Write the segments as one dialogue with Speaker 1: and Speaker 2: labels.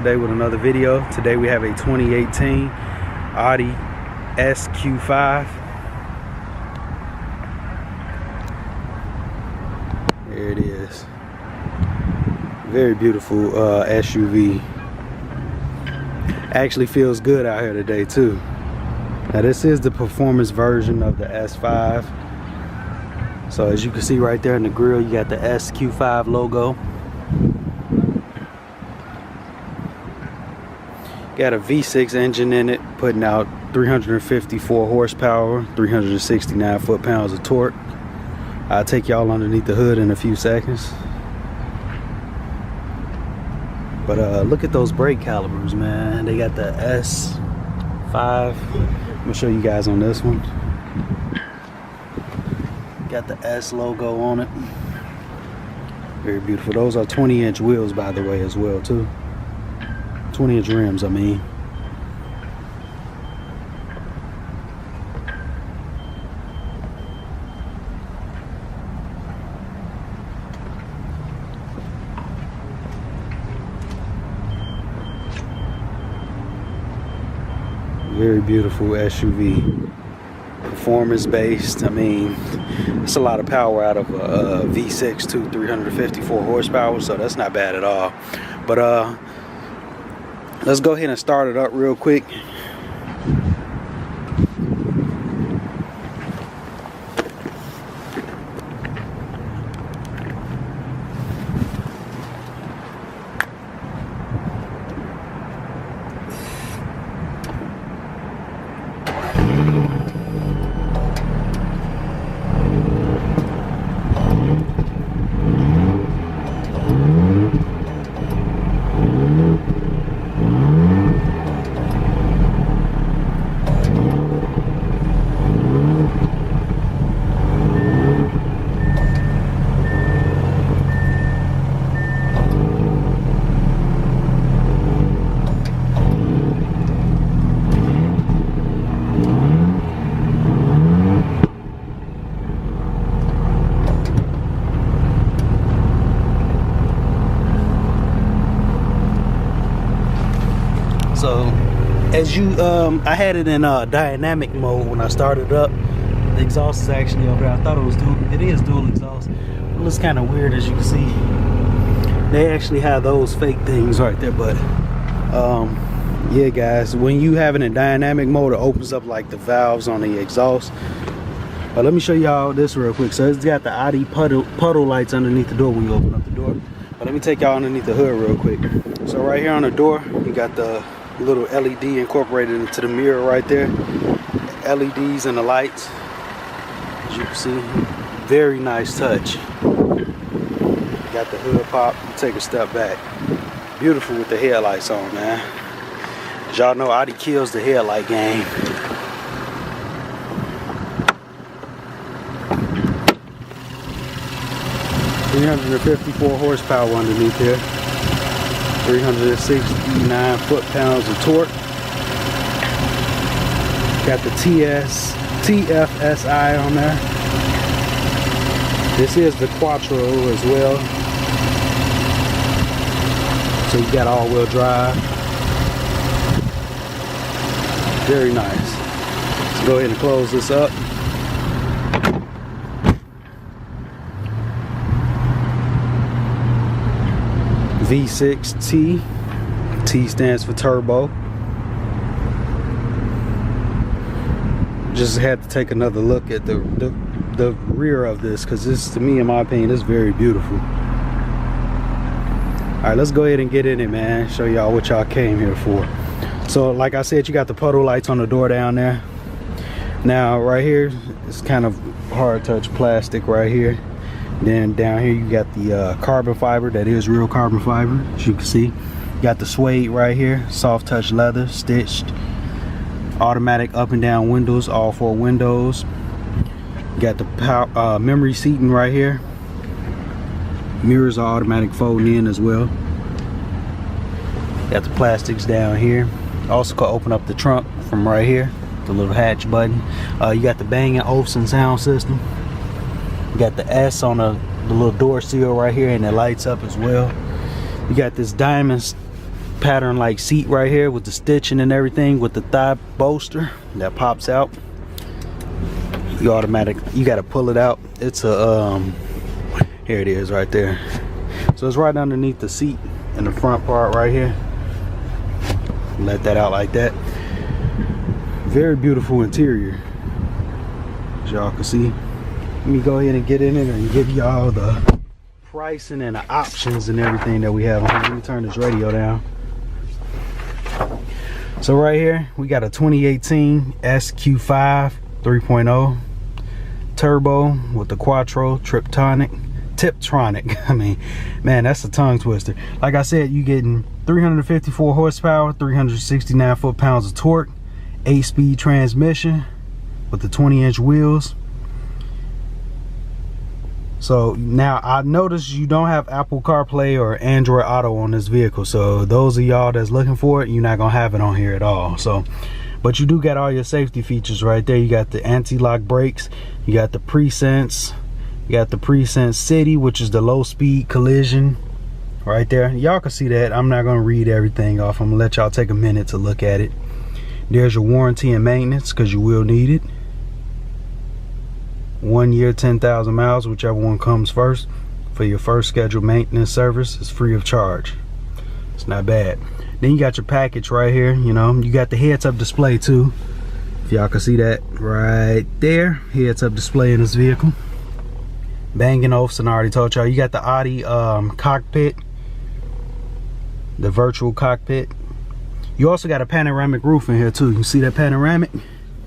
Speaker 1: Today with another video. Today we have a 2018 Audi SQ5. There it is. Very beautiful SUV. Actually feels good out here today too. Now this is the performance version of the S5. So as you can see right there in the grill, you got the SQ5 logo. Got a V6 engine in it, putting out 354 horsepower, 369 foot-pounds of torque. I'll take y'all underneath the hood in a few seconds. But look at those brake calipers, man. They got the S5. I'm gonna show you guys on this one. Got the S logo on it. Very beautiful. Those are 20-inch wheels, by the way, as well, too. 20-inch rims, I mean. Very beautiful SUV. Performance based. I mean, it's a lot of power out of a V6 to 354 horsepower, so that's not bad at all. But let's go ahead and start it up real quick. So as you I had it in dynamic mode when I started up. The exhaust is actually over there. I thought it was dual exhaust. It looks kind of weird, as you can see. They actually have those fake things right there, but yeah guys, when you have it in dynamic mode, it opens up like the valves on the exhaust. But let me show y'all this real quick. So it's got the Audi puddle lights underneath the door when you open up the door. But let me take y'all underneath the hood real quick. So right here on the door, you got the little LED incorporated into the mirror right there. LEDs and the lights, as you can see. Very nice touch. Got the hood pop. Take a step back. Beautiful with the headlights on, man. As y'all know, Audi kills the headlight game. .354 horsepower underneath here. 369 foot-pounds of torque. Got the TFSI on there. This is the Quattro as well. So you got all-wheel drive. Very nice. Let's go ahead and close this up. V6T. T stands for turbo. Just had to take another look at the rear of this, because this, to me, in my opinion, is very beautiful. Alright, let's go ahead and get in it, man. Show y'all what y'all came here for. So like I said, you got the puddle lights on the door down there. Now right here, it's kind of hard touch plastic right here. Then down here you got the carbon fiber. That is real carbon fiber, as you can see. You got the suede right here, soft touch leather, stitched. Automatic up and down windows, all 4 windows. You got the memory seating right here. Mirrors are automatic folding in as well. Got the plastics down here. Also can open up the trunk from right here, the little hatch button. You got the Bang & Olufsen sound system. You got the S on the little door seal right here, and it lights up as well. You got this diamond pattern like seat right here with the stitching and everything, with the thigh bolster that pops out. You got to pull it out. It's a here it is right there. So it's right underneath the seat in the front part right here. Let that out like that. Very beautiful interior, as y'all can see. Let me go ahead and get in it and give y'all the pricing and the options and everything that we have on here. Let me turn this radio down. So right here we got a 2018 SQ5 3.0 turbo with the Quattro Tiptronic. I mean, man, that's a tongue twister. Like I said, you getting 354 horsepower, 369 foot-pounds of torque, 8-speed transmission with the 20-inch wheels. So now I noticed you don't have Apple CarPlay or Android Auto on this vehicle, so those of y'all that's looking for it, you're not gonna have it on here at all. So, but you do got all your safety features right there. You got the anti-lock brakes, you got the Presense, you got the Presense City, which is the low speed collision right there. Y'all can see that. I'm not gonna read everything off. I'm gonna let y'all take a minute to look at it. There's your warranty and maintenance, because you will need it. 1 year, 10,000 miles, whichever one comes first. For your first scheduled maintenance service, it's free of charge. It's not bad. Then you got your package right here. You know, you got the heads-up display too. If y'all can see that right there, heads-up display in this vehicle. Banging Olufsen, I already told y'all. You got the Audi cockpit, the virtual cockpit. You also got a panoramic roof in here too. You see that panoramic?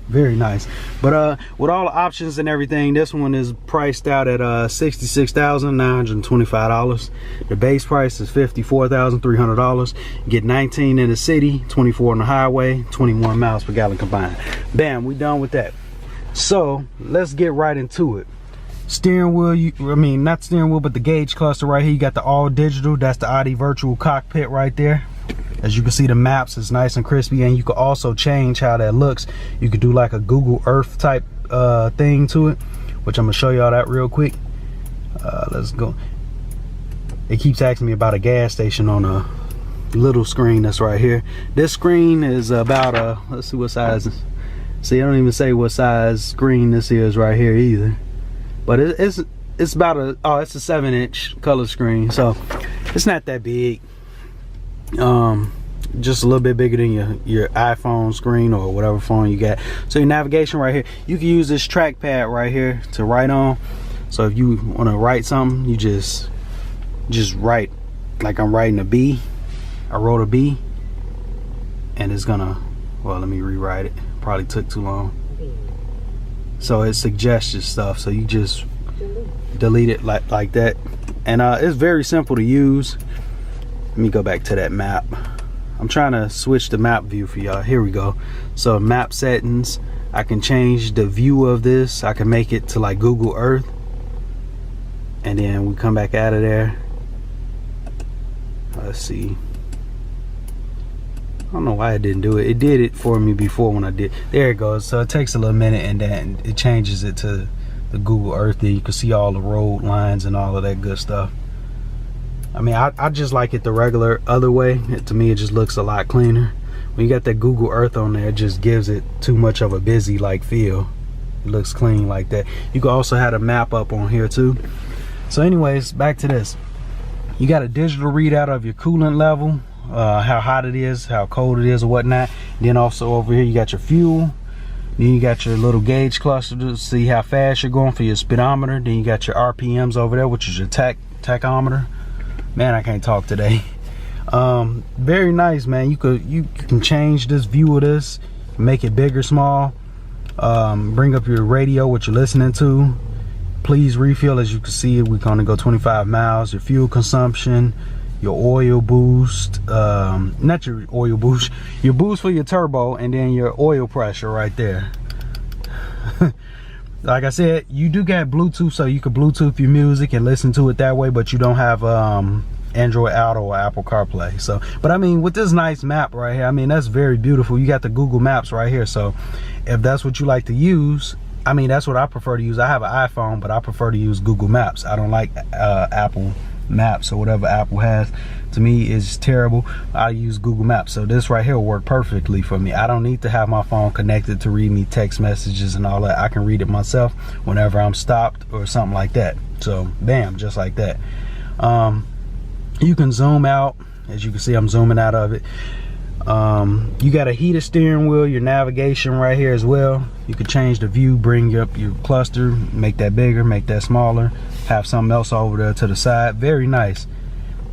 Speaker 1: Very nice. But with all the options and everything, this one is priced out at $66,925. The base price is $54,300. You get 19 in the city, 24 on the highway, 21 miles per gallon combined. Bam, we done with that. So let's get right into it. Steering wheel, not steering wheel, but the gauge cluster right here. You got the all digital. That's the Audi virtual cockpit right there. As you can see, the maps is nice and crispy, and you can also change how that looks. You could do like a Google Earth type thing to it, which I'm gonna show y'all that real quick. Let's go. It keeps asking me about a gas station on a little screen that's right here. This screen is about let's see what size. See, I don't even say what size screen this is right here either. But it's about it's a 7-inch color screen, so it's not that big. Just a little bit bigger than your iPhone screen or whatever phone you got. So your navigation right here, you can use this trackpad right here to write on. So if you want to write something, you just write, like I'm writing a B. I wrote a B, and it's gonna, well, let me rewrite it. Probably took too long. So it suggests your stuff, so you just delete it like that. And it's very simple to use. Let me go back to that map. I'm trying to switch the map view for y'all. Here we go. So map settings, I can change the view of this. I can make it to like Google Earth, and then we come back out of there. Let's see, I don't know why it didn't do it. It did it for me before when I did. There it goes. So it takes a little minute, and then it changes it to the Google Earth. There you can see all the road lines and all of that good stuff. I mean, I just like it the regular other way. To me, it just looks a lot cleaner. When you got that Google Earth on there, it just gives it too much of a busy like feel. It looks clean like that. You can also have a map up on here too. So anyways, back to this. You got a digital readout of your coolant level, how hot it is, how cold it is, or whatnot. Then also over here you got your fuel. Then you got your little gauge cluster to see how fast you're going for your speedometer. Then you got your RPMs over there, which is your tachometer. Man, I can't talk today. Very nice, man. You can change this view of this, make it bigger, small. Bring up your radio, what you're listening to. Please refill. As you can see, we're gonna go 25 miles. Your fuel consumption, your oil boost, not your oil boost, your boost for your turbo, and then your oil pressure right there. Like I said, you do get Bluetooth, so you can Bluetooth your music and listen to it that way, but you don't have Android Auto or Apple CarPlay. So, but I mean, with this nice map right here, I mean, that's very beautiful. You got the Google Maps right here. So if that's what you like to use, I mean, that's what I prefer to use. I have an iPhone, but I prefer to use Google Maps. I don't like Apple Maps or whatever Apple has. To me, is terrible. I use Google Maps, so this right here will work perfectly for me. I don't need to have my phone connected to read me text messages and all that. I can read it myself whenever I'm stopped or something like that. So bam, just like that. You can zoom out. As you can see, I'm zooming out of it. You got a heated steering wheel, your navigation right here as well. You can change the view, bring up your cluster, make that bigger, make that smaller, have something else over there to the side. Very nice.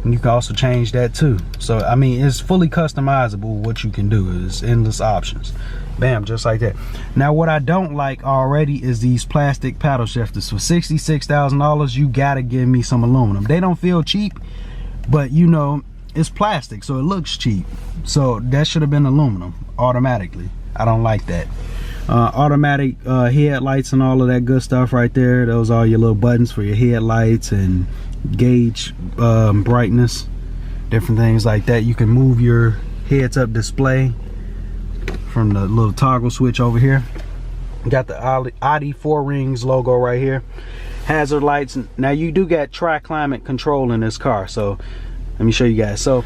Speaker 1: And you can also change that too. So I mean, it's fully customizable. What you can do is endless options. Bam, just like that. Now what I don't like already is these plastic paddle shifters. For $66,000, you gotta give me some aluminum. They don't feel cheap, but you know, it's plastic, so it looks cheap. So that should have been aluminum automatically. I don't like that. Automatic headlights and all of that good stuff right there. Those are your little buttons for your headlights and gauge brightness, different things like that. You can move your heads up display from the little toggle switch over here. Got the Audi 4 Rings logo right here. Hazard lights. Now you do get tri-climate control in this car, so let me show you guys. So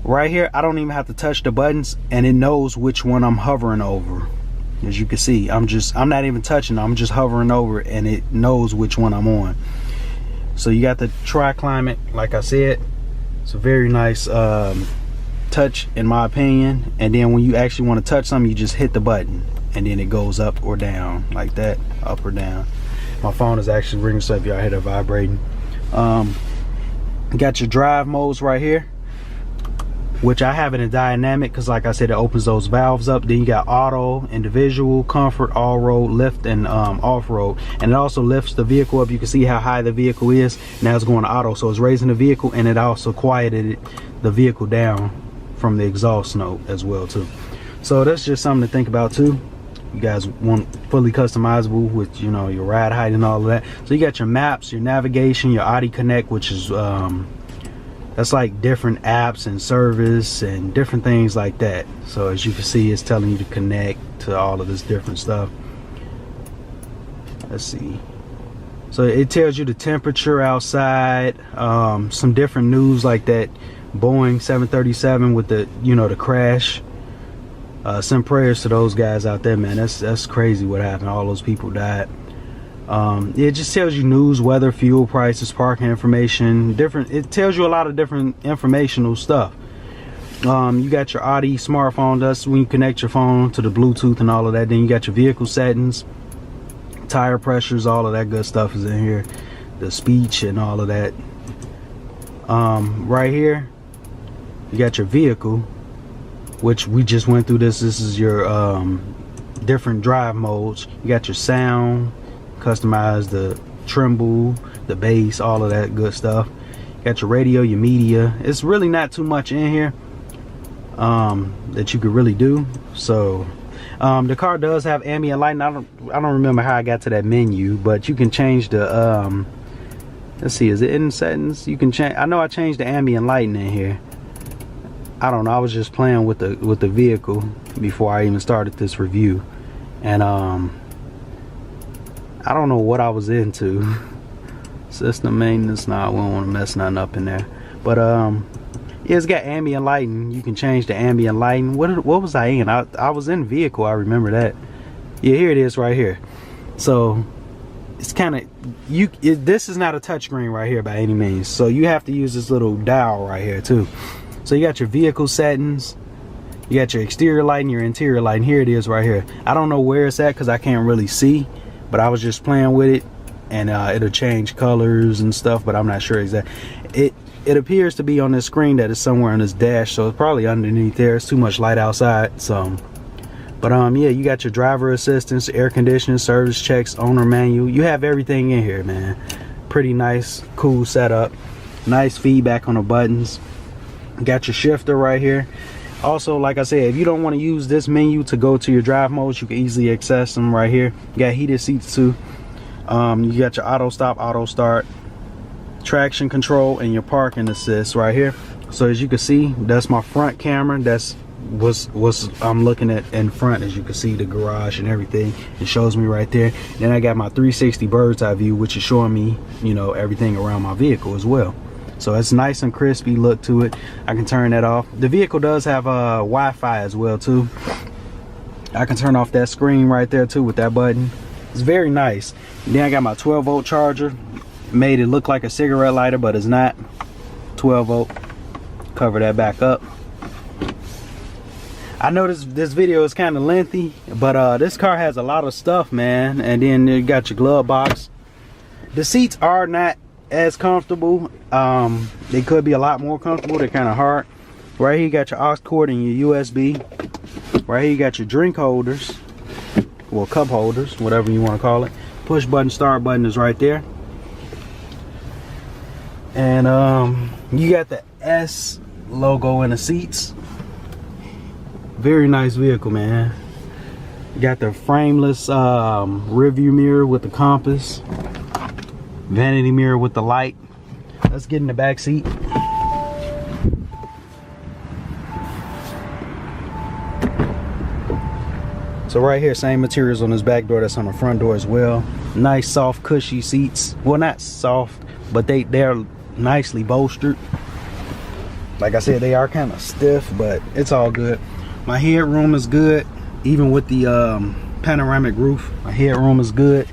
Speaker 1: right here, I don't even have to touch the buttons, and it knows which one I'm hovering over. As you can see, I'm not even touching, I'm just hovering over, and it knows which one I'm on. So you got the tri-climate, like I said. It's a very nice touch in my opinion. And then when you actually want to touch something, you just hit the button and then it goes up or down like that, up or down. My phone is actually ringing, so if y'all hear it vibrating. You got your drive modes right here, which I have it in dynamic because like I said, it opens those valves up. Then you got auto, individual, comfort, all road, lift, and off-road. And it also lifts the vehicle up. You can see how high the vehicle is. Now it's going to auto, so it's raising the vehicle, and it also quieted the vehicle down from the exhaust note as well too. So that's just something to think about too. You guys want fully customizable with, you know, your ride height and all of that. So you got your maps, your navigation, your Audi Connect, which is that's like different apps and service and different things like that. So as you can see, it's telling you to connect to all of this different stuff. Let's see. So it tells you the temperature outside, some different news like that Boeing 737 with the, you know, the crash. Send prayers to those guys out there, man. That's crazy what happened. All those people died. It just tells you news, weather, fuel prices, parking information, different. It tells you a lot of different informational stuff. You got your Audi smartphone. That's when you connect your phone to the Bluetooth and all of that. Then you got your vehicle settings, tire pressures, all of that good stuff is in here. The speech and all of that. Right here, you got your vehicle, which we just went through this. This is your different drive modes. You got your sound, customize the tremble, the bass, all of that good stuff. You got your radio, your media. It's really not too much in here that you could really do. So the car does have ambient lighting. I don't remember how I got to that menu, but you can change the let's see, is it in settings? You can change. I know I changed the ambient lighting in here. I don't know, I was just playing with the vehicle before I even started this review, and I don't know what I was into. System maintenance, nah, we don't want to mess nothing up in there. But yeah, it's got ambient lighting. You can change the ambient lighting. What was I in? I was in vehicle, I remember that. Yeah, here it is right here. So it's kind of, this is not a touchscreen right here by any means, so you have to use this little dial right here too. So you got your vehicle settings, you got your exterior lighting, your interior lighting. Here it is right here. I don't know where it's at because I can't really see, but I was just playing with it, and it'll change colors and stuff, but I'm not sure exactly. It appears to be on this screen that is somewhere on this dash, so it's probably underneath there. It's too much light outside, so. But yeah, you got your driver assistance, air conditioning, service checks, owner manual. You have everything in here, man. Pretty nice, cool setup. Nice feedback on the buttons. Got your shifter right here. Also, like I said, if you don't want to use this menu to go to your drive modes, you can easily access them right here. You got heated seats too. You got your auto stop, auto start, traction control, and your parking assist right here. So as you can see, that's my front camera. That's what's I'm looking at in front. As you can see, the garage and everything, it shows me right there. Then I got my 360 bird's eye view, which is showing me, you know, everything around my vehicle as well. So it's nice and crispy look to it. I can turn that off. The vehicle does have Wi-Fi as well too. I can turn off that screen right there too with that button. It's very nice. And then I got my 12-volt charger. Made it look like a cigarette lighter, but it's not. 12-volt. Cover that back up. I know this video is kind of lengthy, but this car has a lot of stuff, man. And then you got your glove box. The seats are not as comfortable. They could be a lot more comfortable. They're kind of hard. Right here you got your aux cord and your USB. Right here you got your drink holders, well, cup holders, whatever you want to call it. Push button, start button is right there. And you got the S logo in the seats. Very nice vehicle, man. You got the frameless rear view mirror with the compass, vanity mirror with the light. Let's get in the back seat. So right here, same materials on this back door that's on the front door as well. Nice soft cushy seats. Well, not soft, but they're nicely bolstered. Like I said, they are kind of stiff, but it's all good. My headroom is good, even with the panoramic roof. My headroom is good.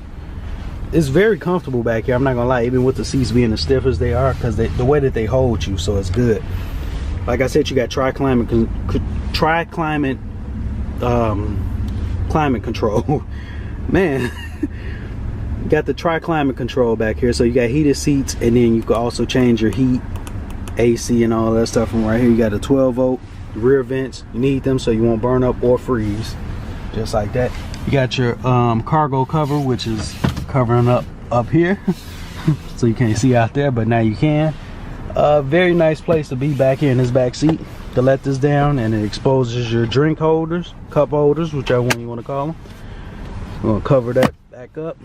Speaker 1: It's very comfortable back here, I'm not gonna lie, even with the seats being as stiff as they are, because the way that they hold you, so it's good. Like I said, you got climate control. Man, you got the climate control back here, so you got heated seats, and then you can also change your heat, AC and all that stuff from right here. You got a 12-volt rear vents. You need them so you won't burn up or freeze, just like that. You got your cargo cover, which is covering up here so you can't see out there, but now you can. Very nice place to be back here in this back seat. To let this down, and it exposes your drink holders, cup holders, whichever one you want to call them. I'm gonna cover that back up.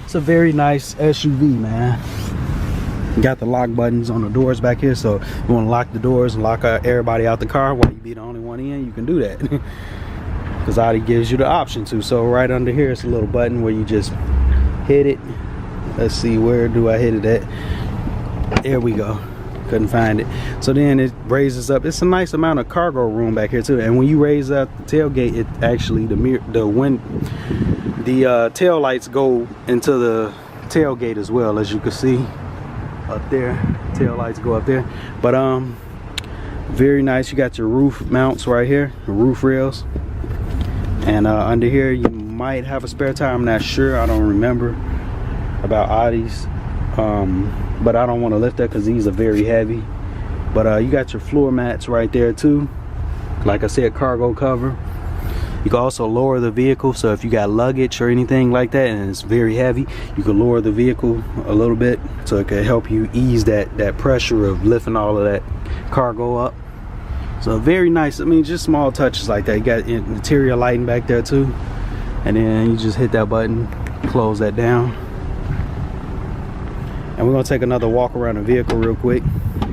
Speaker 1: It's a very nice SUV, man. You got the lock buttons on the doors back here, so you want to lock the doors and lock everybody out the car while you be the only one in, you can do that. Because Audi gives you the option to. So right under here is a little button where you just hit it. Let's see, where do I hit it at? There we go. Couldn't find it. So then it raises up. It's a nice amount of cargo room back here too. And when you raise up the tailgate, it actually the tail lights go into the tailgate as well, as you can see up there. Tail lights go up there. But very nice. You got your roof mounts right here, the roof rails. And under here you might have a spare tire. I'm not sure. I don't remember about Audis. But I don't want to lift that because these are very heavy. But you got your floor mats right there too. Like I said, cargo cover. You can also lower the vehicle, so if you got luggage or anything like that and it's very heavy, you can lower the vehicle a little bit, so it can help you ease that pressure of lifting all of that cargo up. So very nice. I mean, just small touches like that. You got interior lighting back there too, and then you just hit that button, close that down. And we're gonna take another walk around the vehicle real quick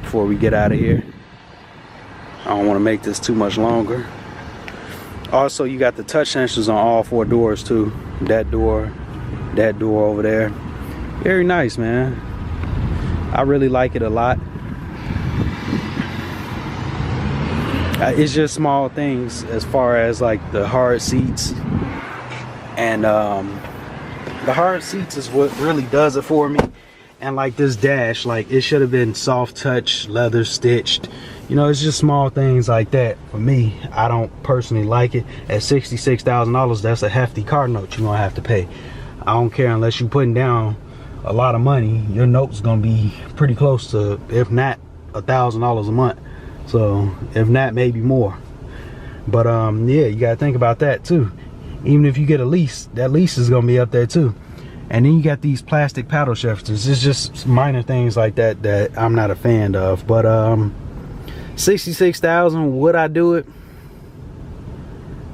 Speaker 1: before we get out of here. I don't want to make this too much longer. Also, you got the touch sensors on all 4 doors too. That door over there. Very nice, man. I really like it a lot. It's just small things as far as like the hard seats, and the hard seats is what really does it for me. And like this dash, like it should have been soft touch, leather stitched. You know, it's just small things like that. For me, I don't personally like it. At $66,000, that's a hefty car note you're gonna have to pay. I don't care unless you're putting down a lot of money. Your note's gonna be pretty close to, if not $1,000 a month. So if not, maybe more. But yeah, you gotta think about that too. Even if you get a lease, that lease is gonna be up there too. And then you got these plastic paddle shifters. It's just minor things like that that I'm not a fan of. But $66,000, would I do it?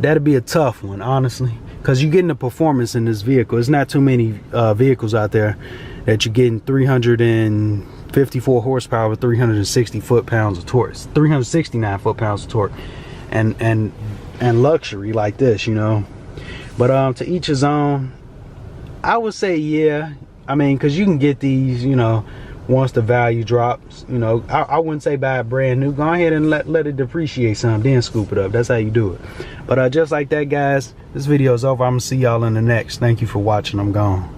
Speaker 1: That'd be a tough one, honestly, because you're getting the performance in this vehicle. There's not too many vehicles out there that you're getting 354 horsepower with 360 foot-pounds of torque, 369 foot-pounds of torque, and luxury like this, you know. But to each his own. I would say, yeah. I mean, because you can get these, you know, once the value drops, you know, I wouldn't say buy it brand new. Go ahead and let it depreciate some, then scoop it up. That's how you do it. But just like that, guys, this video is over. I'm gonna see y'all in the next. Thank you for watching. I'm gone.